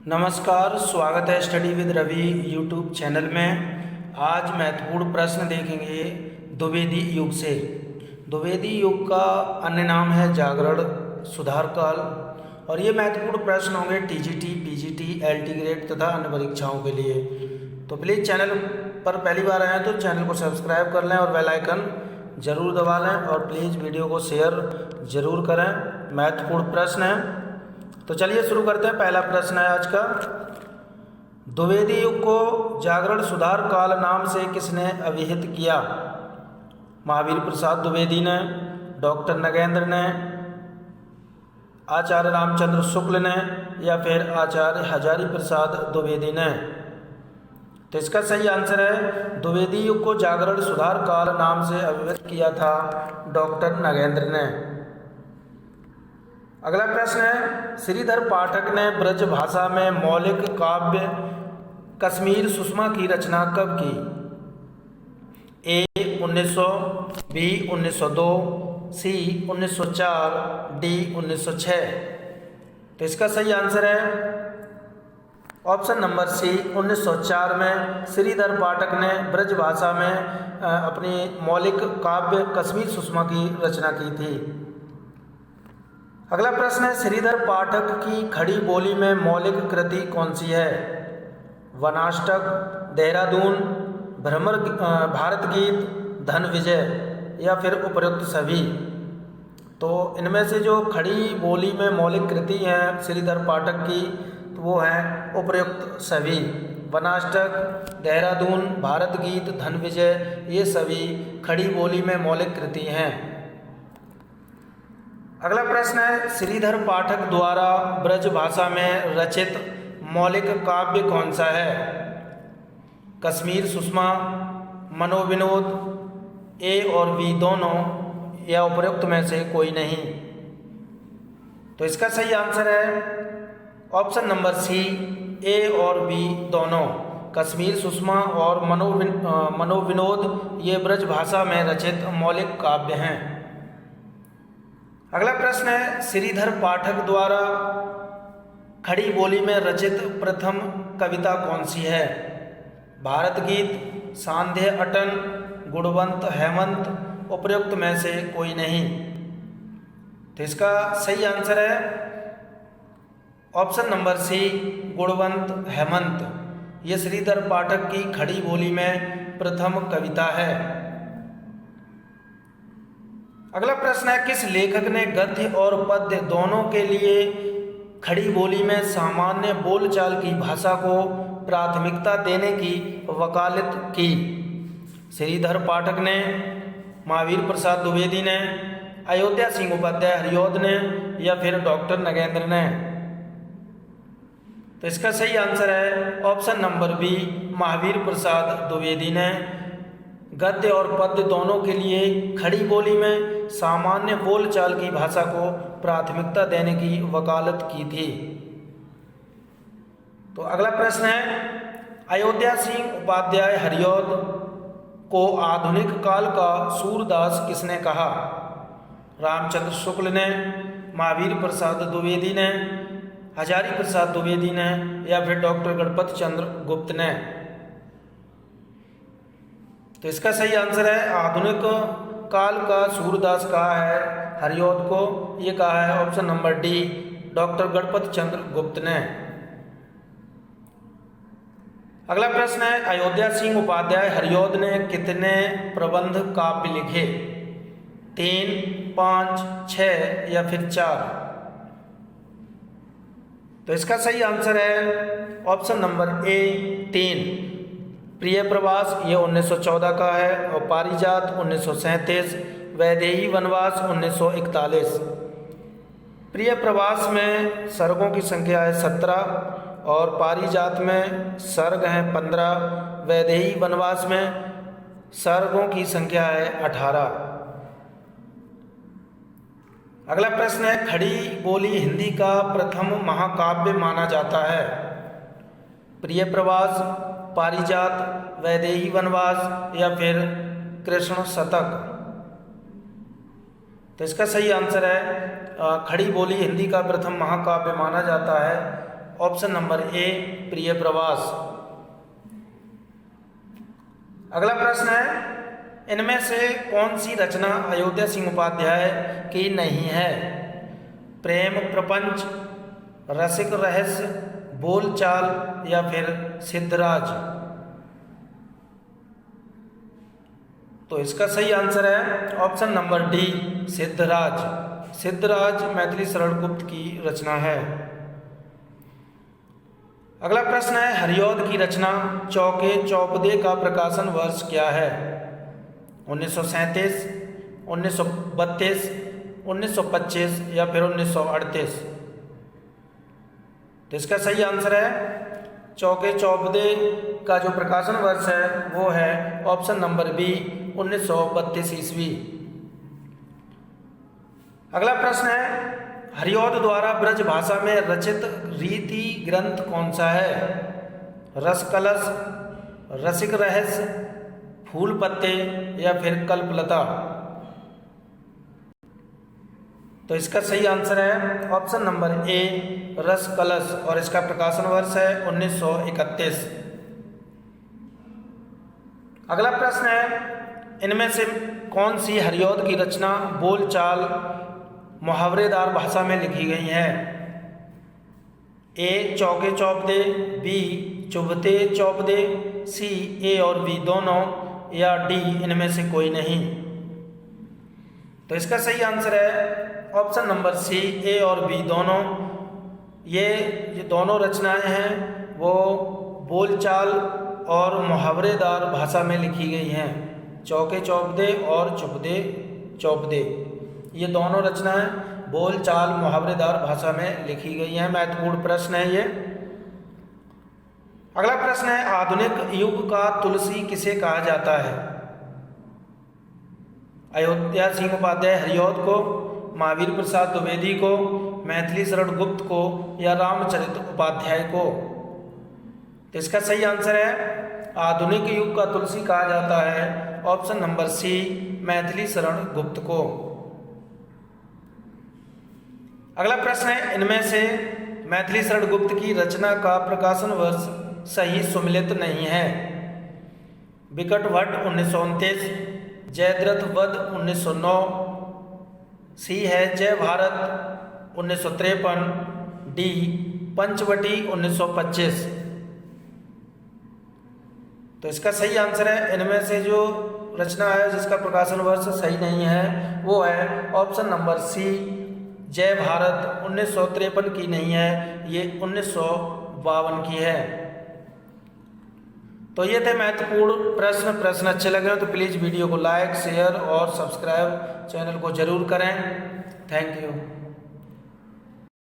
नमस्कार, स्वागत है study with Ravi YouTube channel में। आज महत्वपूर्ण प्रश्न देखेंगे द्विवेदी युग से। द्विवेदी युग का अन्य नाम है जागरण सुधार काल और ये महत्वपूर्ण प्रश्न होंगे टीजीटी, पीजीटी, एलटी ग्रेड तथा अन्य परीक्षाओं के लिए। तो प्लीज़ चैनल पर पहली बार आए तो चैनल को सब्सक्राइब कर लें और बेल आइकन ज़रूर दबा लें और प्लीज़ वीडियो को शेयर ज़रूर करें। महत्वपूर्ण प्रश्न है, तो चलिए शुरू करते हैं। पहला प्रश्न है आज का, द्विवेदी युग को जागरण सुधार काल नाम से किसने अभिहित किया? महावीर प्रसाद द्विवेदी ने, डॉक्टर नगेंद्र ने, आचार्य रामचंद्र शुक्ल ने या फिर आचार्य हजारी प्रसाद द्विवेदी ने? तो इसका सही आंसर है द्विवेदी युग को जागरण सुधार काल नाम से अभिहित किया था डॉक्टर नगेंद्र ने। अगला प्रश्न है, श्रीधर पाठक ने ब्रज भाषा में मौलिक काव्य कश्मीर सुषमा की रचना कब की? ए 1900, बी 1902, सी 1904, डी 1906? तो इसका सही आंसर है ऑप्शन नंबर सी 1904 में श्रीधर पाठक ने ब्रज भाषा में अपनी मौलिक काव्य कश्मीर सुषमा की रचना की थी। अगला प्रश्न है, श्रीधर पाठक की खड़ी बोली में मौलिक कृति कौन सी है? वनाष्टक, देहरादून, भ्रमर, भारत गीत, धन विजय या फिर उपयुक्त सभी? तो इनमें से जो खड़ी बोली में मौलिक कृति है श्रीधर पाठक की, तो वो है उपयुक्त सभी। वनाष्टक, देहरादून, भारत गीत, धन विजय, ये सभी खड़ी बोली में मौलिक कृति हैं। अगला प्रश्न है, श्रीधर पाठक द्वारा ब्रज भाषा में रचित मौलिक काव्य कौन सा है? कश्मीर सुषमा, मनोविनोद, ए और बी दोनों या उपयुक्त में से कोई नहीं? तो इसका सही आंसर है ऑप्शन नंबर सी, ए और बी दोनों। कश्मीर सुषमा और मनोविनोद ये ब्रज भाषा में रचित मौलिक काव्य हैं। अगला प्रश्न है, श्रीधर पाठक द्वारा खड़ी बोली में रचित प्रथम कविता कौन सी है? भारत गीत, सांध्य अटन, गुणवंत हेमंत, उपयुक्त में से कोई नहीं? तो इसका सही आंसर है ऑप्शन नंबर सी, गुणवंत हेमंत। ये श्रीधर पाठक की खड़ी बोली में प्रथम कविता है। अगला प्रश्न है, किस लेखक ने गद्य और पद्य दोनों के लिए खड़ी बोली में सामान्य बोलचाल की भाषा को प्राथमिकता देने की वकालत की? श्रीधर पाठक ने, महावीर प्रसाद द्विवेदी ने, अयोध्या सिंह उपाध्याय हरिऔध ने या फिर डॉक्टर नगेंद्र ने? तो इसका सही आंसर है option number B, Mahavir Prasad Dwivedi ने गद्य और पद्य दोनों के लिए खड़ी बोली में सामान्य बोलचाल की भाषा को प्राथमिकता देने की वकालत की थी। तो अगला प्रश्न है, अयोध्या सिंह उपाध्याय हरिऔध को आधुनिक काल का सूरदास किसने कहा? रामचंद्र शुक्ल ने, महावीर प्रसाद द्विवेदी ने, हजारी प्रसाद द्विवेदी ने या फिर डॉक्टर गणपत चंद्र गुप्त ने? तो इसका सही आंसर है आधुनिक काल का सूरदास कहा है हरिऔध को, ये कहा है option number D, doctor Ganpat Chandra Gupt ने। अगला प्रश्न है, अयोध्या सिंह उपाध्याय हरिऔध ने कितने प्रबंध काव्य लिखे? 3, 5, 6 या फिर 4? तो इसका सही आंसर है ऑप्शन नंबर ए, 3। प्रिय प्रवास ये 1914 का है और पारिजात 1937, वैदेही वनवास 1941। प्रिय प्रवास में सर्गों की संख्या है 17 और पारिजात में सर्ग हैं 15, वैदेही वनवास में सर्गों की संख्या है 18। अगला प्रश्न है, खड़ी बोली हिंदी का प्रथम महाकाव्य माना जाता है? प्रिय प्रवास, पारिजात, वैदेही वनवास या फिर कृष्ण शतक? तो इसका सही आंसर है खड़ी बोली हिंदी का प्रथम महाकाव्य माना जाता है ऑप्शन नंबर ए प्रिय प्रवास। अगला प्रश्न है, इनमें से कौन सी रचना अयोध्या सिंह उपाध्याय की नहीं है? प्रेम प्रपंच, रसिक रहस्य, बोलचाल या फिर सिद्धराज। तो इसका सही आंसर है option number D Siddharaj. Siddharaj Maithili Sharan Gupt की रचना है। अगला प्रश्न है, हरिऔध की रचना चौके चौपदे का प्रकाशन वर्ष क्या है? 1937, 1932, 1925 या फिर 1938। तो इसका सही आंसर है चौके चौपदे का जो प्रकाशन वर्ष है वो है ऑप्शन नंबर बी 1932 ईस्वी। अगला प्रश्न है, हरिऔध द्वारा ब्रज भाषा में रचित रीति ग्रंथ कौन सा है? रस कलश, रसिक रहस्य, फूल पत्ते या फिर कल्पलता। तो इसका सही आंसर है ऑप्शन नंबर ए रस कलश और इसका प्रकाशन वर्ष है 1931। अगला प्रश्न है, इनमें से कौन सी हरिऔध की रचना बोलचाल मुहावरेदार भाषा में लिखी गई है? ए चौके चौपदे, बी चुभते चौपदे, सी ए और बी दोनों या डी इनमें से कोई नहीं। तो इसका सही आंसर है ऑप्शन नंबर सी ए और बी दोनों। ये दोनों रचनाएं हैं वो बोलचाल और मुहावरेदार भाषा में लिखी गई हैं। चौके चौपदे और चुपदे चौपदे ये दोनों रचनाएं बोलचाल मुहावरेदार भाषा में लिखी गई हैं। महत्वपूर्ण प्रश्न है ये। अगला प्रश्न है, आधुनिक युग का तुलसी किसे कहा जाता है? अयोध्या सिंह उपाध्याय हरिऔध को, महावीर प्रसाद द्विवेदी को, मैथिली शरण गुप्त को या रामचरित उपाध्याय को। तो इसका सही आंसर है आधुनिक युग का तुलसी कहा जाता है option number C Maithili Sharan Gupt को। अगला प्रश्न है, इनमें से मैथिली शरण गुप्त की रचना का प्रकाशन वर्ष सही सुमिलित नहीं है। बिकट भट्ट 1929, जयद्रथ वध 1909, सी है जय भारत 1953, डी पंचवटी 1925। तो इसका सही आंसर है इनमें से जो रचना है जिसका प्रकाशन वर्ष सही नहीं है वो है ऑप्शन नंबर सी जय भारत 1953 की नहीं है, ये 1952 की है। तो ये थे महत्वपूर्ण प्रश्न अच्छे लगे हो तो प्लीज़ वीडियो को लाइक शेयर और सब्सक्राइब चैनल को जरूर करें। Thank you.